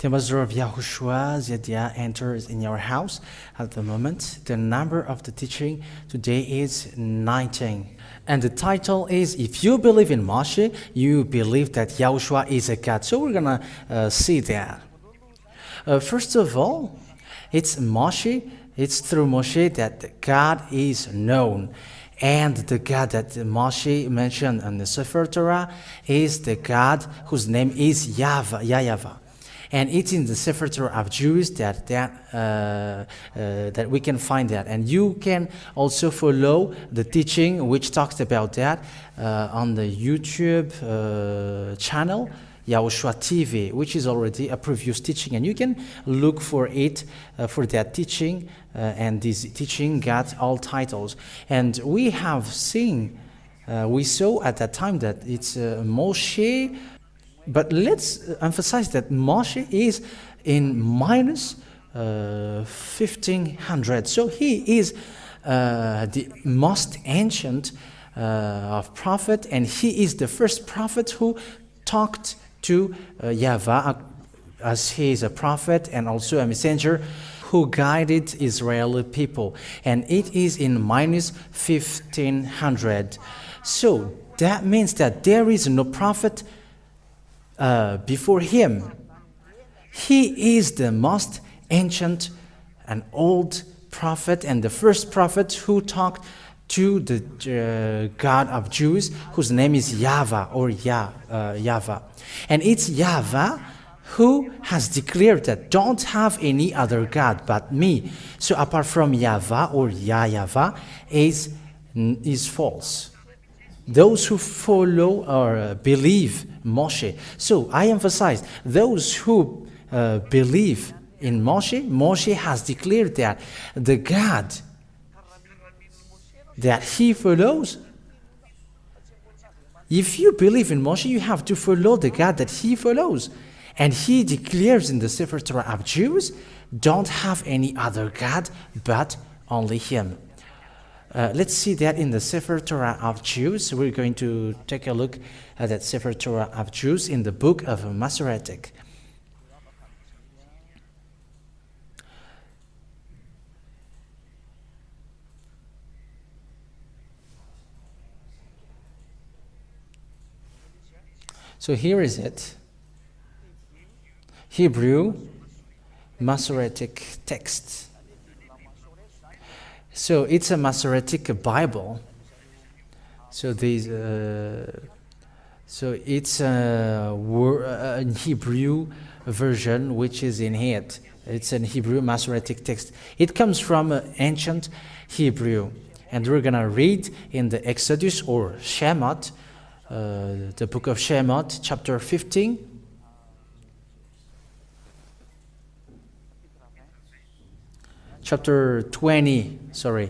The ambassador of Yahushua, Zedia, enters in your house at the moment. The number of the teaching today is 19. And the title is, If you believe in Moshè, you believe that Yahushua is a God. So we're going to see that. First of all, it's Moshè. It's through Moshè that God is known. And the God that Moshè mentioned in the Sefer Torah is the God whose name is Yahweh. And it's in the Sefer Torah of Jews that we can find that. And you can also follow the teaching which talks about that on the YouTube channel, YAHOSHUAH TV, which is already a previous teaching. And you can look for it, for that teaching. And this teaching got all titles. And we have seen, we saw at that time that it's Moshè. But let's emphasize that Moshè is in minus 1500. So he is the most ancient of prophet, and he is the first prophet who talked to Yahweh, as he is a prophet and also a messenger who guided Israeli people. And it is in minus 1500. So that means that there is no prophet before him. He is the most ancient and old prophet and the first prophet who talked to the God of Jews, whose name is Yahweh or Yahweh. And it's Yahweh who has declared that don't have any other God but me. So apart from Yahweh or Yahweh is false. Those who follow or believe Moshè. So I emphasize, those who believe in Moshè, Moshè has declared that the God that he follows, if you believe in Moshè, you have to follow the God that he follows. And he declares in the Sefer Torah of Jews, don't have any other God but only him. Let's see that in the Sefer Torah of Jews. We're going to take a look at that Sefer Torah of Jews in the book of Masoretic. So here is it. Hebrew Masoretic text. So it's a Masoretic Bible. So these, so it's a Hebrew version which is in it. It's an Hebrew Masoretic text. It comes from ancient Hebrew, and we're gonna read in the Exodus or Shemot, the book of Shemot, chapter 15. Chapter 20, sorry.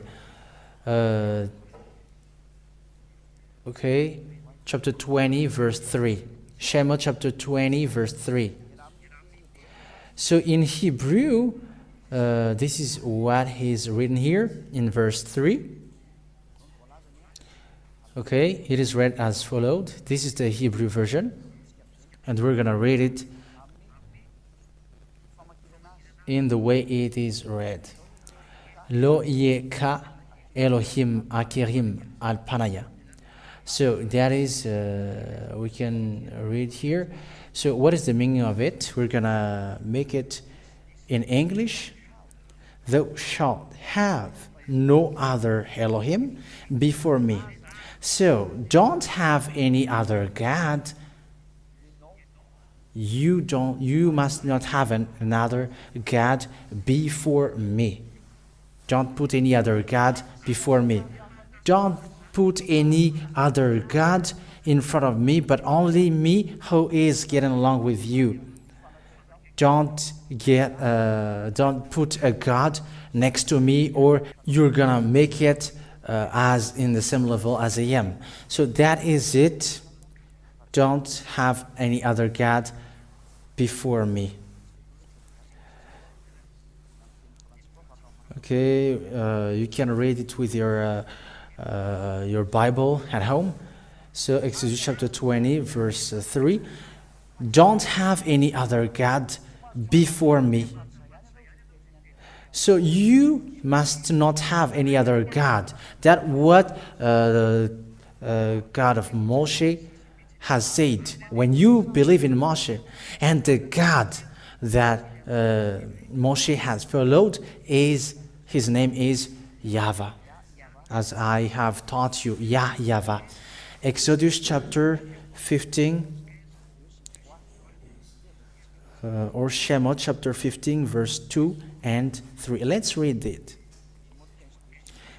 Chapter 20, verse 3. Shemot chapter 20, verse 3. So in Hebrew, this is what is written here in verse 3. Okay, it is read as followed. This is the Hebrew version, and we're going to read it in the way it is read. Lo yeka Elohim akirim al panaya. So that is, we can read here. So what is the meaning of it? We're going to make it in English. Thou shalt have no other Elohim before me. So don't have any other God. You must not have another God before me. Don't put any other God before me. Don't put any other God in front of me, but only me who is getting along with you. Don't put a God next to me, or you're gonna make it as in the same level as I am. So that is it. Don't have any other God before me. Okay, you can read it with your Bible at home. So Exodus chapter 20, verse 3. Don't have any other God before me. So you must not have any other God. That what God of Moshè has said. When you believe in Moshè, and the God that Moshè has followed, his name is Yahweh, as I have taught you, Yahweh. Exodus chapter 15, or Shemot chapter 15, verse 2 and 3. Let's read it.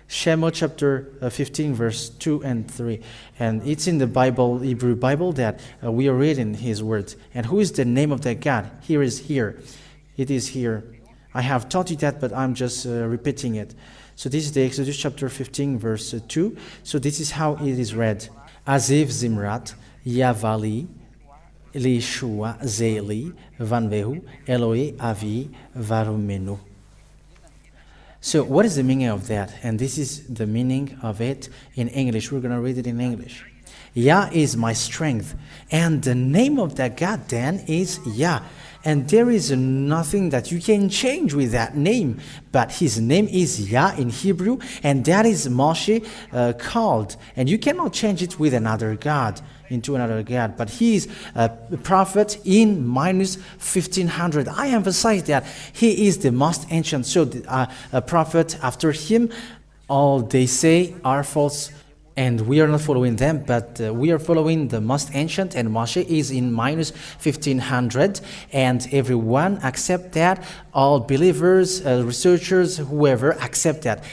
Shemot chapter 15, verse 2 and 3. And it's in the Bible, Hebrew Bible, that we are reading his words. And who is the name of that God? Here. It is here. I have taught you that, but I'm just repeating it. So this is the Exodus chapter 15, verse 2. So this is how it is read. Aziv Zimrat, Yavali, Lishua Zeli, Vanvehu, Eloi Avi, Varumenu. So what is the meaning of that? And this is the meaning of it in English. We're going to read it in English. Yah is my strength. And the name of that God then is Yah. And there is nothing that you can change with that name. But his name is Yah in Hebrew. And that is Moshè called. And you cannot change it with another God, into another God. But he is a prophet in minus 1500. I emphasize that he is the most ancient. So a prophet after him, all they say are false. And we are not following them, but we are following the most ancient, and Moshè is in minus 1500, and everyone accept that. All believers, researchers, whoever accept that.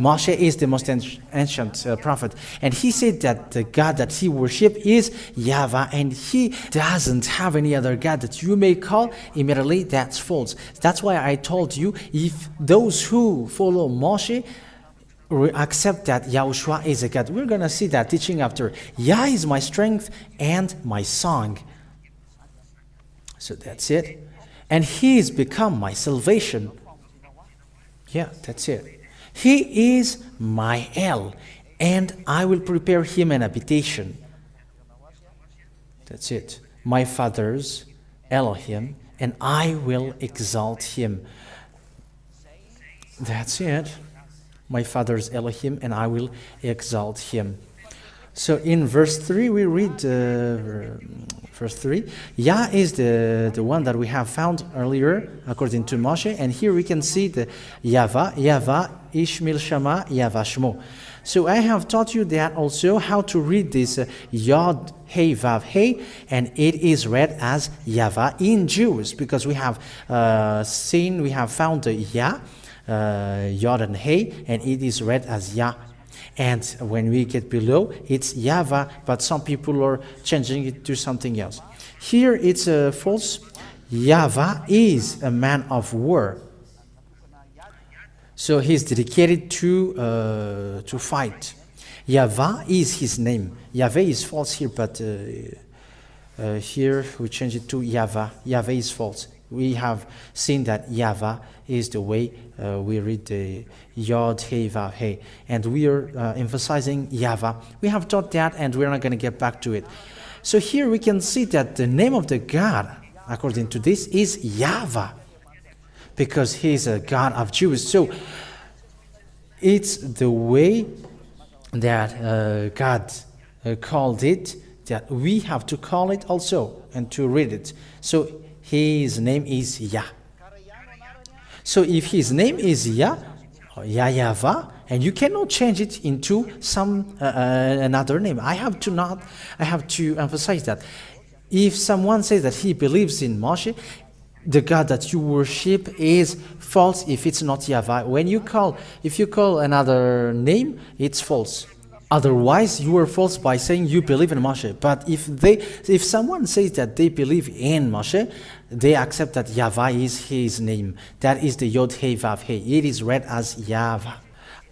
Moshè is the most ancient prophet, and he said that the God that he worship is Yahweh, and he doesn't have any other God that you may call. Immediately, that's false. That's why I told you, if those who follow Moshè accept that YAHOSHUAH is a God. We're going to see that teaching after. Yah is my strength and my song. So that's it. And he has become my salvation. Yeah, that's it. He is my El, and I will prepare him an habitation. That's it. My father's Elohim, and I will exalt him. That's it. My father's Elohim, and I will exalt him. So in verse 3, we read verse 3. Yah is the one that we have found earlier, according to Moshè. And here we can see the Yahweh, Ishmael Shama, Yahweh Shmo. So I have taught you that also, how to read this Yod, Hey, Vav, Hey, and it is read as Yahweh in Jews, because we have found the Yah, Yod and Hey, and it is read as Yah. And when we get below, it's Yahweh, but some people are changing it to something else. Here it's false. Yahweh is a man of war. So he's dedicated to fight. Yahweh is his name. Yahweh is false here, but here we change it to Yahweh. Yahweh is false. We have seen that Yahweh is the way we read the Yod, Hey, Vav, Hey. And we are emphasizing Yahweh. We have taught that, and we're not going to get back to it. So here we can see that the name of the God, according to this, is Yahweh, because he is a God of Jews. So it's the way that God called it, that we have to call it also, and to read it. So his name is Yah. So if his name is Yah, Yahweh, and you cannot change it into some another name. I have to emphasize that. If someone says that he believes in Moshè, the God that you worship is false if it's not Yahweh. If you call another name, it's false. Otherwise, you are false by saying you believe in Moshè. But if someone says that they believe in Moshè, they accept that Yahweh is his name. That is the Yod Hey Vav Hey. It is read as Yahweh.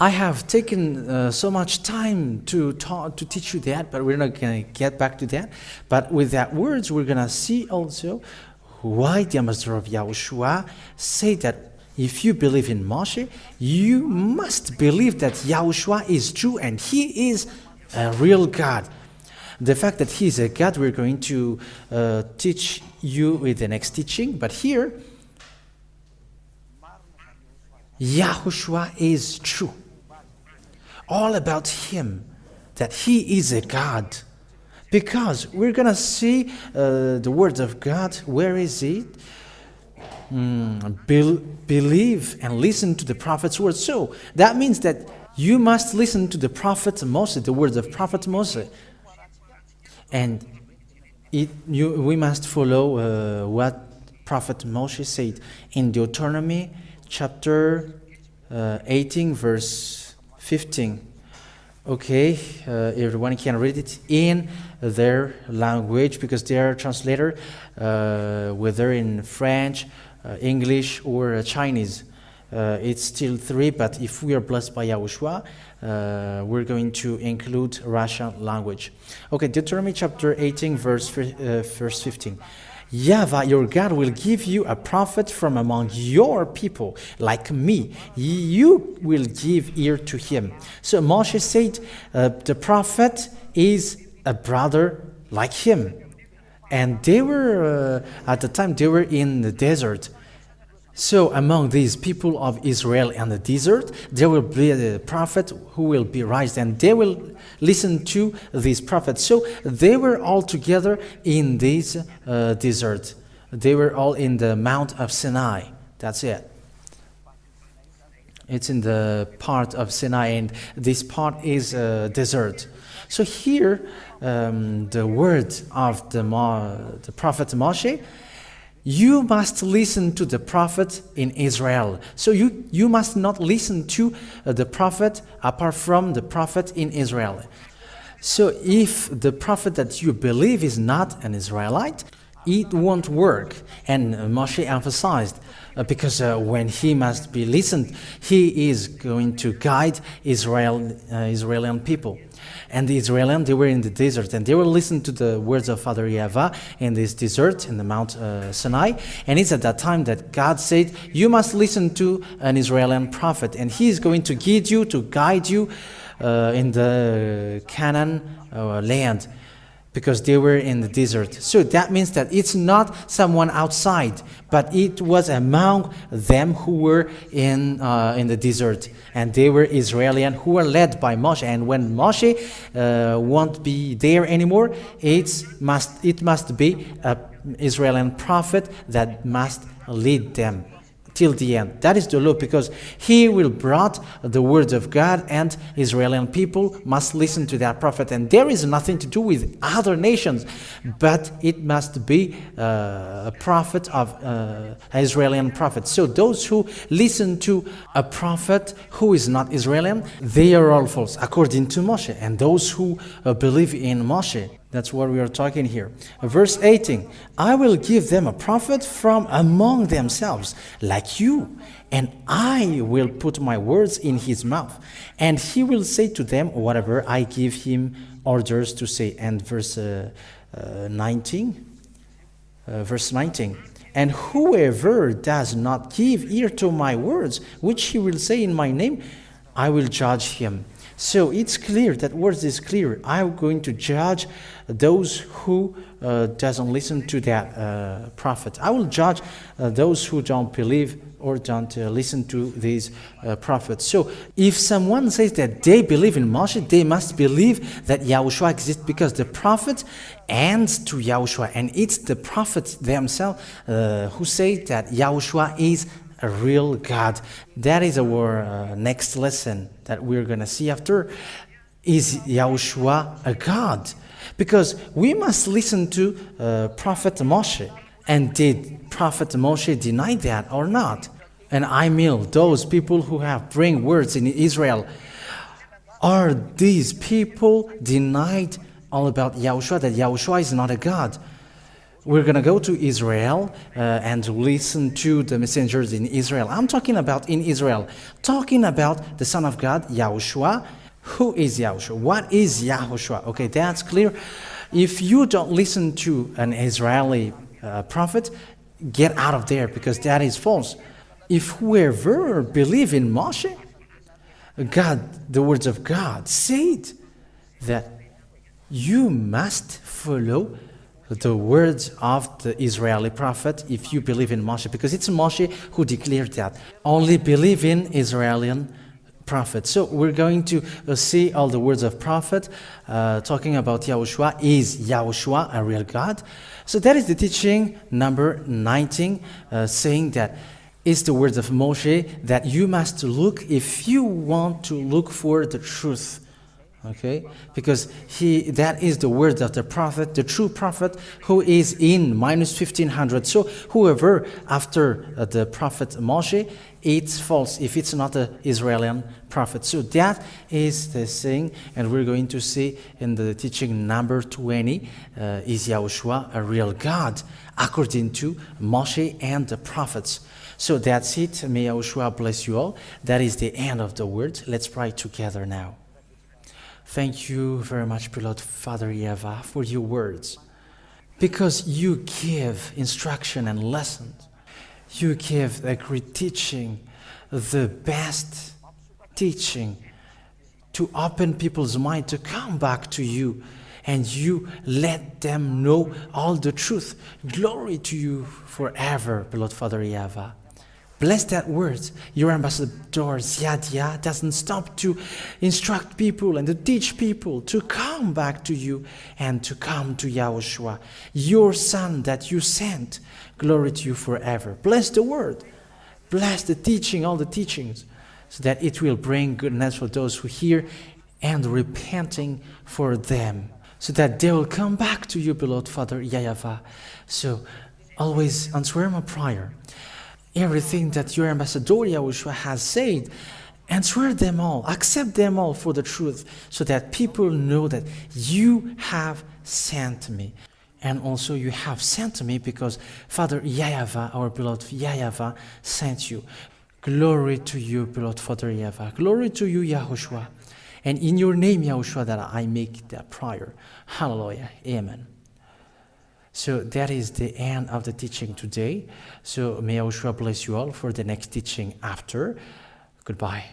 I have taken so much time to teach you that, but we're not going to get back to that. But with that words, we're going to see also why the ambassador of YAHOSHUAH say that if you believe in Moshè, you must believe that YAHOSHUAH is true and he is a real God. The fact that he is a God, we're going to teach you with the next teaching. But here, Yahushua is true. All about him, that he is a God. Because we're going to see the word of God. Where is it? Believe and listen to the prophet's word. So that means that you must listen to the prophet Moshè, the words of prophet Moshè. And we must follow what prophet Moshè said in Deuteronomy chapter 18 verse 15. Okay, everyone can read it in their language because they are translated whether in French, English or Chinese. It's still 3, but if we are blessed by Yahushua, we're going to include Russian language. Okay, Deuteronomy chapter 18 verse 15. Yahweh, your God, will give you a prophet from among your people, like me. You will give ear to him. So Moshè said, the prophet is a brother like him. And they were, at the time, they were in the desert. So among these people of Israel and the desert, there will be a prophet who will be raised, and they will listen to this prophet. So they were all together in this desert. They were all in the Mount of Sinai. That's it. It's in the part of Sinai, and this part is desert. So here, the word of the prophet Moshè, you must listen to the prophet in Israel. So you must not listen to the prophet apart from the prophet in Israel. So if the prophet that you believe is not an Israelite, it won't work. And Moshè emphasized because when he must be listened, he is going to guide Israeli people. And the Israelites, they were in the desert, and they will listen to the words of Father Yahweh in this desert, in the Mount Sinai. And it's at that time that God said, you must listen to an Israeli prophet, and he is going to guide you in the Canaan land, because they were in the desert. So that means that it's not someone outside, but it was among them who were in the desert. And they were Israelites who were led by Moshè. And when Moshè won't be there anymore, it must be an Israeli prophet that must lead them till the end. That is the law, because he will brought the words of God, and Israeli people must listen to that prophet. And there is nothing to do with other nations, but it must be a prophet of an Israeli prophet. So those who listen to a prophet who is not Israeli, they are all false, according to Moshè. And those who believe in Moshè, that's what we are talking here. Verse 18, I will give them a prophet from among themselves, like you, and I will put my words in his mouth, and he will say to them whatever I give him orders to say. And verse 19, and whoever does not give ear to my words, which he will say in my name, I will judge him. So it's clear, that word is clear. I'm going to judge those who doesn't listen to that prophet. I will judge those who don't believe or don't listen to these prophets. So if someone says that they believe in Moshè, they must believe that Yahushua exists, because the prophet ends to Yahushua, and it's the prophets themselves who say that Yahushua is a real God. That is our next lesson that we're going to see after. Is Yahushua a God? Because we must listen to Prophet Moshè. And did Prophet Moshè deny that or not? And I mean those people who have bring words in Israel. Are these people denied all about Yahushua, that Yahushua is not a God? We're going to go to Israel and listen to the messengers in Israel. I'm talking about in Israel, talking about the Son of God, Yahushua. Who is Yahushua? What is Yahushua? Okay, that's clear. If you don't listen to an Israeli prophet, get out of there, because that is false. If whoever believe in Moshè, God, the words of God said that you must follow the words of the Israeli prophet if you believe in Moshè, because it's Moshè who declared that. Only believe in Israeli prophet. So we're going to see all the words of prophet talking about Yahushua. Is Yahushua a real God? So that is the teaching number 19, saying that it's the words of Moshè that you must look if you want to look for the truth. Okay, because that is the word of the prophet, the true prophet, who is in minus 1500. So whoever after the prophet Moshè, it's false if it's not an Israeli prophet. So that is the thing, and we're going to see in the teaching number 20, is Yahushua a real God according to Moshè and the prophets. So that's it. May Yahushua bless you all. That is the end of the word. Let's pray together now. Thank you very much, beloved Father Yahweh, for your words. Because you give instruction and lessons. You give a great teaching, the best teaching to open people's mind to come back to you. And you let them know all the truth. Glory to you forever, beloved Father Yahweh. Bless that word. Your ambassador, Ziadia, doesn't stop to instruct people and to teach people to come back to you and to come to Yahushua, your son that you sent. Glory to you forever. Bless the word. Bless the teaching, all the teachings, so that it will bring goodness for those who hear and repenting for them, so that they will come back to you, beloved Father Yahweh. So always answer my prayer. Everything that your ambassador Yahushua has said, answer them all, accept them all for the truth, so that people know that you have sent me. And also you have sent me because Father Yahweh, our beloved Yahweh, sent you. Glory to you, beloved Father Yahweh. Glory to you, Yahushua. And in your name, Yahushua, that I make that prayer. Hallelujah. Amen. So that is the end of the teaching today. So may Yahushua bless you all for the next teaching after. Goodbye.